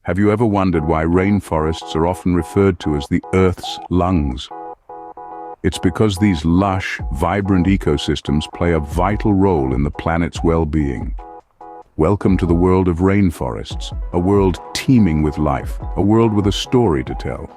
Have you ever wondered why rainforests are often referred to as the Earth's lungs? It's because these lush, vibrant ecosystems play a vital role in the planet's well-being. Welcome to the world of rainforests, a world teeming with life, a world with a story to tell.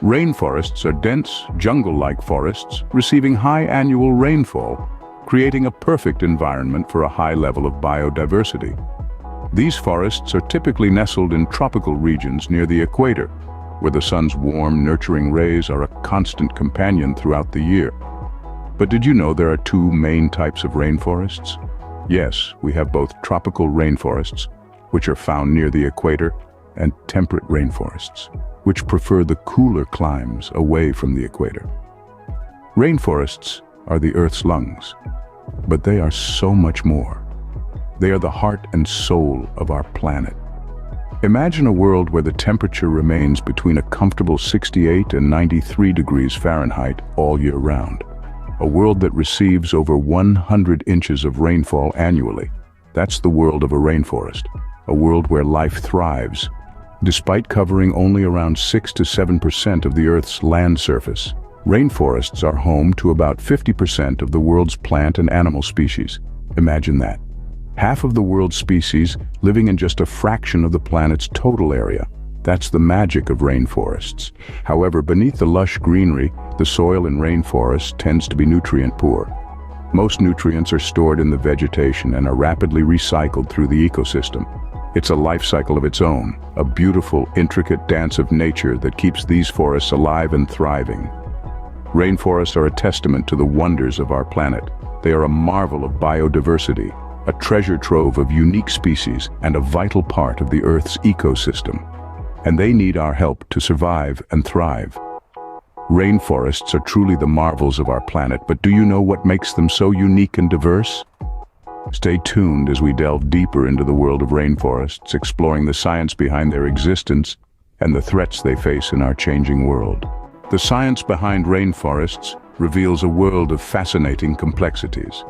Rainforests are dense, jungle-like forests receiving high annual rainfall, creating a perfect environment for a high level of biodiversity. These forests are typically nestled in tropical regions near the equator, where the sun's warm, nurturing rays are a constant companion throughout the year. But did you know there are two main types of rainforests? Yes, we have both tropical rainforests, which are found near the equator, and temperate rainforests, which prefer the cooler climes away from the equator. Rainforests are the Earth's lungs, but they are so much more. They are the heart and soul of our planet. Imagine a world where the temperature remains between a comfortable 68 and 93 degrees Fahrenheit all year round. A world that receives over 100 inches of rainfall annually. That's the world of a rainforest, a world where life thrives. Despite covering only around 6 to 7% of the Earth's land surface, rainforests are home to about 50% of the world's plant and animal species. Imagine that. Half of the world's species living in just a fraction of the planet's total area. That's the magic of rainforests. However, beneath the lush greenery, the soil in rainforests tends to be nutrient poor. Most nutrients are stored in the vegetation and are rapidly recycled through the ecosystem. It's a life cycle of its own, a beautiful, intricate dance of nature that keeps these forests alive and thriving. Rainforests are a testament to the wonders of our planet. They are a marvel of biodiversity, a treasure trove of unique species, and a vital part of the Earth's ecosystem. And they need our help to survive and thrive. Rainforests are truly the marvels of our planet, but do you know what makes them so unique and diverse? Stay tuned as we delve deeper into the world of rainforests, exploring the science behind their existence and the threats they face in our changing world. The science behind rainforests reveals a world of fascinating complexities.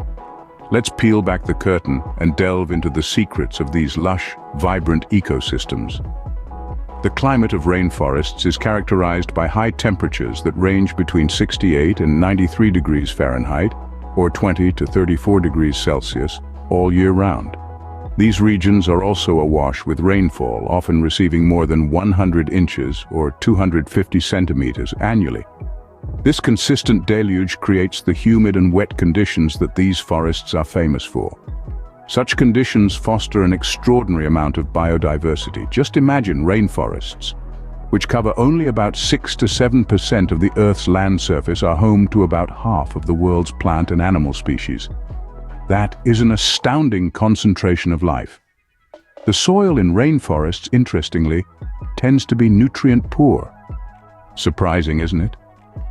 Let's peel back the curtain and delve into the secrets of these lush, vibrant ecosystems. The climate of rainforests is characterized by high temperatures that range between 68 and 93 degrees Fahrenheit, or 20 to 34 degrees Celsius, all year round. These regions are also awash with rainfall, often receiving more than 100 inches or 250 centimeters annually. This consistent deluge creates the humid and wet conditions that these forests are famous for. Such conditions foster an extraordinary amount of biodiversity. Just imagine rainforests, which cover only about 6 to 7% of the Earth's land surface, are home to about half of the world's plant and animal species. That is an astounding concentration of life. The soil in rainforests, interestingly, tends to be nutrient poor. Surprising, isn't it?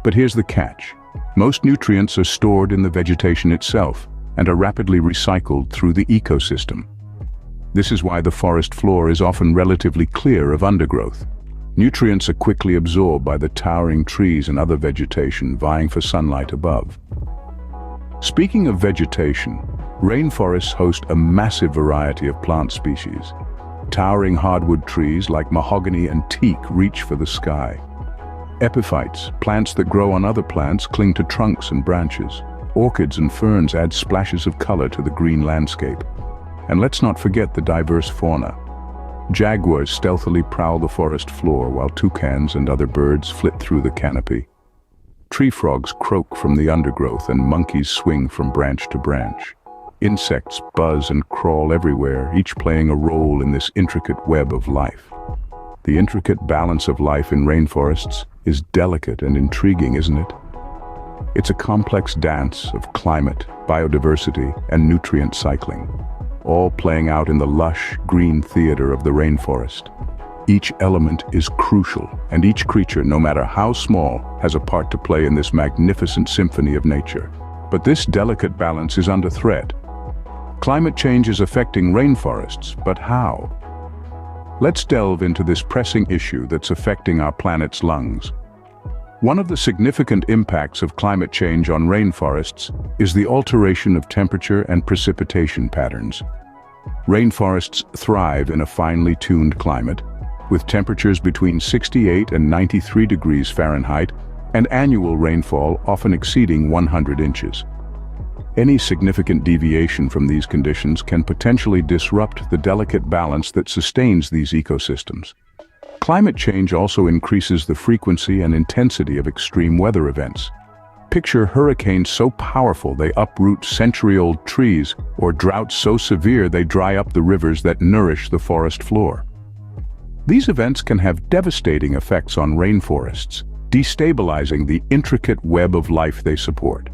But here's the catch. Most nutrients are stored in the vegetation itself and are rapidly recycled through the ecosystem. This is why the forest floor is often relatively clear of undergrowth. Nutrients are quickly absorbed by the towering trees and other vegetation vying for sunlight above. Speaking of vegetation, rainforests host a massive variety of plant species. Towering hardwood trees like mahogany and teak reach for the sky. Epiphytes, plants that grow on other plants, cling to trunks and branches. Orchids and ferns add splashes of color to the green landscape. And let's not forget the diverse fauna. Jaguars stealthily prowl the forest floor while toucans and other birds flit through the canopy. Tree frogs croak from the undergrowth and monkeys swing from branch to branch. Insects buzz and crawl everywhere, each playing a role in this intricate web of life. The intricate balance of life in rainforests is delicate and intriguing, isn't it? It's a complex dance of climate, biodiversity, and nutrient cycling, all playing out in the lush, green theater of the rainforest. Each element is crucial, and each creature, no matter how small, has a part to play in this magnificent symphony of nature. But this delicate balance is under threat. Climate change is affecting rainforests, but how? Let's delve into this pressing issue that's affecting our planet's lungs. One of the significant impacts of climate change on rainforests is the alteration of temperature and precipitation patterns. Rainforests thrive in a finely tuned climate, with temperatures between 68 and 93 degrees Fahrenheit and annual rainfall often exceeding 100 inches. Any significant deviation from these conditions can potentially disrupt the delicate balance that sustains these ecosystems. Climate change also increases the frequency and intensity of extreme weather events. Picture hurricanes so powerful they uproot century-old trees, or droughts so severe they dry up the rivers that nourish the forest floor. These events can have devastating effects on rainforests, destabilizing the intricate web of life they support.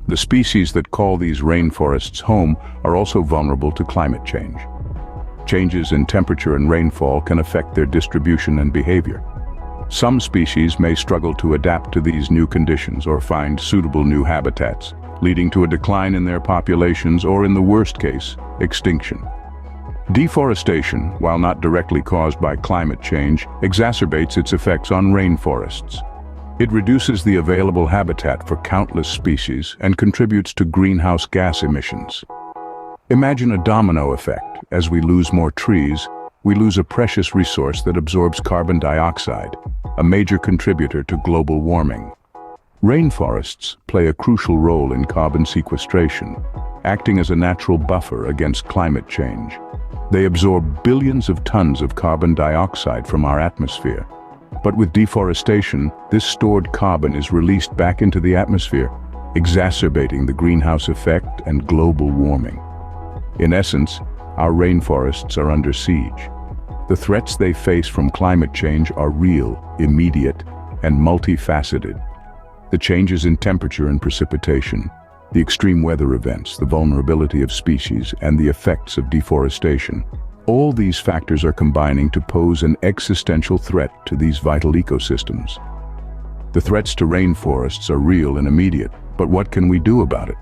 The species that call these rainforests home are also vulnerable to climate change. Changes in temperature and rainfall can affect their distribution and behavior. Some species may struggle to adapt to these new conditions or find suitable new habitats, leading to a decline in their populations or, in the worst case, extinction. Deforestation, while not directly caused by climate change, exacerbates its effects on rainforests. It reduces the available habitat for countless species and contributes to greenhouse gas emissions. Imagine a domino effect. As we lose more trees, we lose a precious resource that absorbs carbon dioxide, a major contributor to global warming. Rainforests play a crucial role in carbon sequestration, acting as a natural buffer against climate change. They absorb billions of tons of carbon dioxide from our atmosphere. But with deforestation, this stored carbon is released back into the atmosphere, exacerbating the greenhouse effect and global warming. In essence, our rainforests are under siege. The threats they face from climate change are real, immediate, and multifaceted. The changes in temperature and precipitation, the extreme weather events, the vulnerability of species, and the effects of deforestation. All these factors are combining to pose an existential threat to these vital ecosystems. The threats to rainforests are real and immediate, but what can we do about it?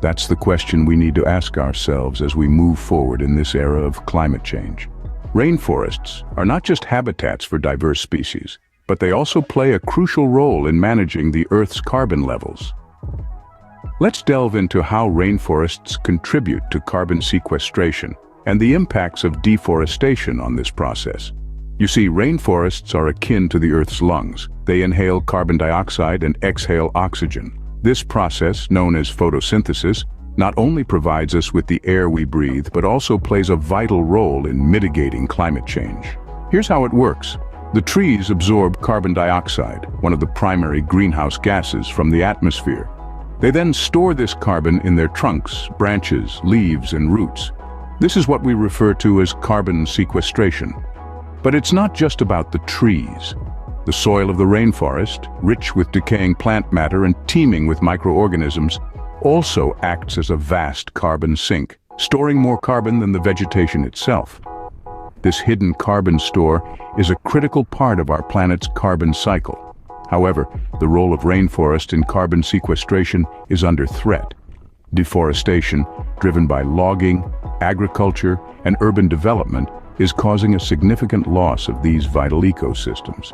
That's the question we need to ask ourselves as we move forward in this era of climate change. Rainforests are not just habitats for diverse species, but they also play a crucial role in managing the Earth's carbon levels. Let's delve into how rainforests contribute to carbon sequestration and the impacts of deforestation on this process. You see, rainforests are akin to the Earth's lungs. They inhale carbon dioxide and exhale oxygen. This process, known as photosynthesis, not only provides us with the air we breathe, but also plays a vital role in mitigating climate change. Here's how it works. The trees absorb carbon dioxide, one of the primary greenhouse gases, from the atmosphere. They then store this carbon in their trunks, branches, leaves, and roots. This is what we refer to as carbon sequestration. But it's not just about the trees. The soil of the rainforest, rich with decaying plant matter and teeming with microorganisms, also acts as a vast carbon sink, storing more carbon than the vegetation itself. This hidden carbon store is a critical part of our planet's carbon cycle. However, the role of rainforest in carbon sequestration is under threat. Deforestation, driven by logging, agriculture, and urban development, is causing a significant loss of these vital ecosystems.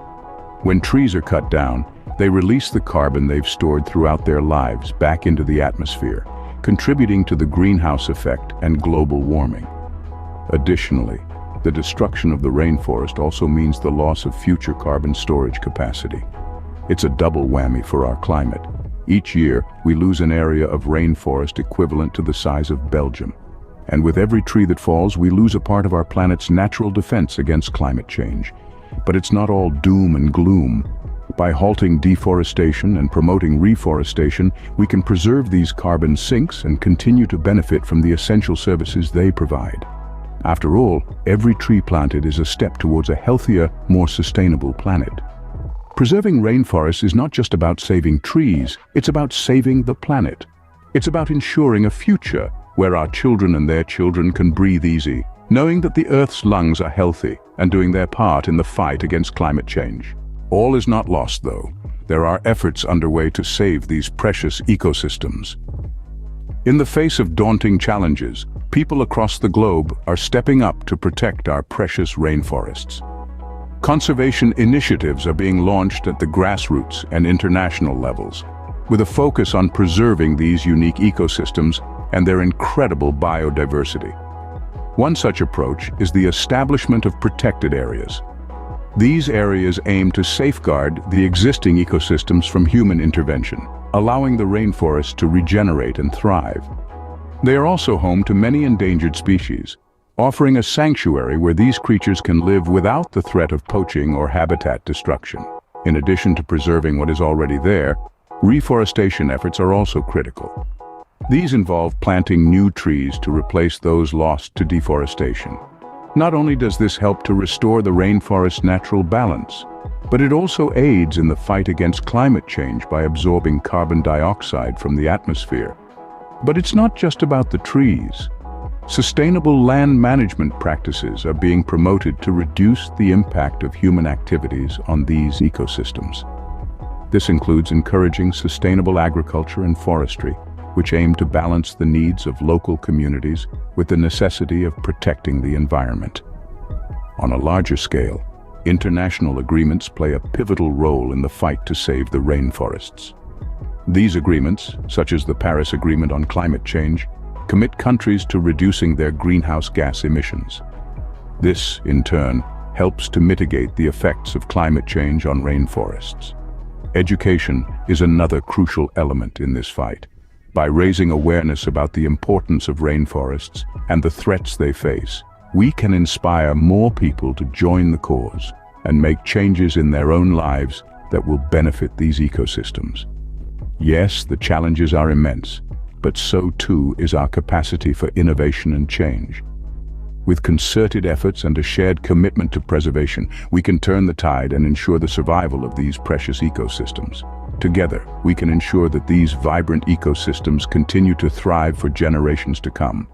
When trees are cut down, they release the carbon they've stored throughout their lives back into the atmosphere, contributing to the greenhouse effect and global warming. Additionally, the destruction of the rainforest also means the loss of future carbon storage capacity. It's a double whammy for our climate. Each year, we lose an area of rainforest equivalent to the size of Belgium. And with every tree that falls, we lose a part of our planet's natural defense against climate change. But it's not all doom and gloom. By halting deforestation and promoting reforestation, we can preserve these carbon sinks and continue to benefit from the essential services they provide. After all, every tree planted is a step towards a healthier, more sustainable planet. Preserving rainforests is not just about saving trees, it's about saving the planet. It's about ensuring a future where our children and their children can breathe easy, knowing that the Earth's lungs are healthy and doing their part in the fight against climate change. All is not lost, though. There are efforts underway to save these precious ecosystems. In the face of daunting challenges, people across the globe are stepping up to protect our precious rainforests. Conservation initiatives are being launched at the grassroots and international levels, with a focus on preserving these unique ecosystems and their incredible biodiversity. One such approach is the establishment of protected areas. These areas aim to safeguard the existing ecosystems from human intervention, allowing the rainforest to regenerate and thrive. They are also home to many endangered species, offering a sanctuary where these creatures can live without the threat of poaching or habitat destruction. In addition to preserving what is already there, reforestation efforts are also critical. These involve planting new trees to replace those lost to deforestation. Not only does this help to restore the rainforest's natural balance, but it also aids in the fight against climate change by absorbing carbon dioxide from the atmosphere. But it's not just about the trees. Sustainable land management practices are being promoted to reduce the impact of human activities on these ecosystems. This includes encouraging sustainable agriculture and forestry, which aim to balance the needs of local communities with the necessity of protecting the environment. On a larger scale, international agreements play a pivotal role in the fight to save the rainforests. These agreements, such as the Paris Agreement on Climate Change, commit countries to reducing their greenhouse gas emissions. This, in turn, helps to mitigate the effects of climate change on rainforests. Education is another crucial element in this fight. By raising awareness about the importance of rainforests and the threats they face, we can inspire more people to join the cause and make changes in their own lives that will benefit these ecosystems. Yes, the challenges are immense, but so too is our capacity for innovation and change. With concerted efforts and a shared commitment to preservation, we can turn the tide and ensure the survival of these precious ecosystems. Together, we can ensure that these vibrant ecosystems continue to thrive for generations to come.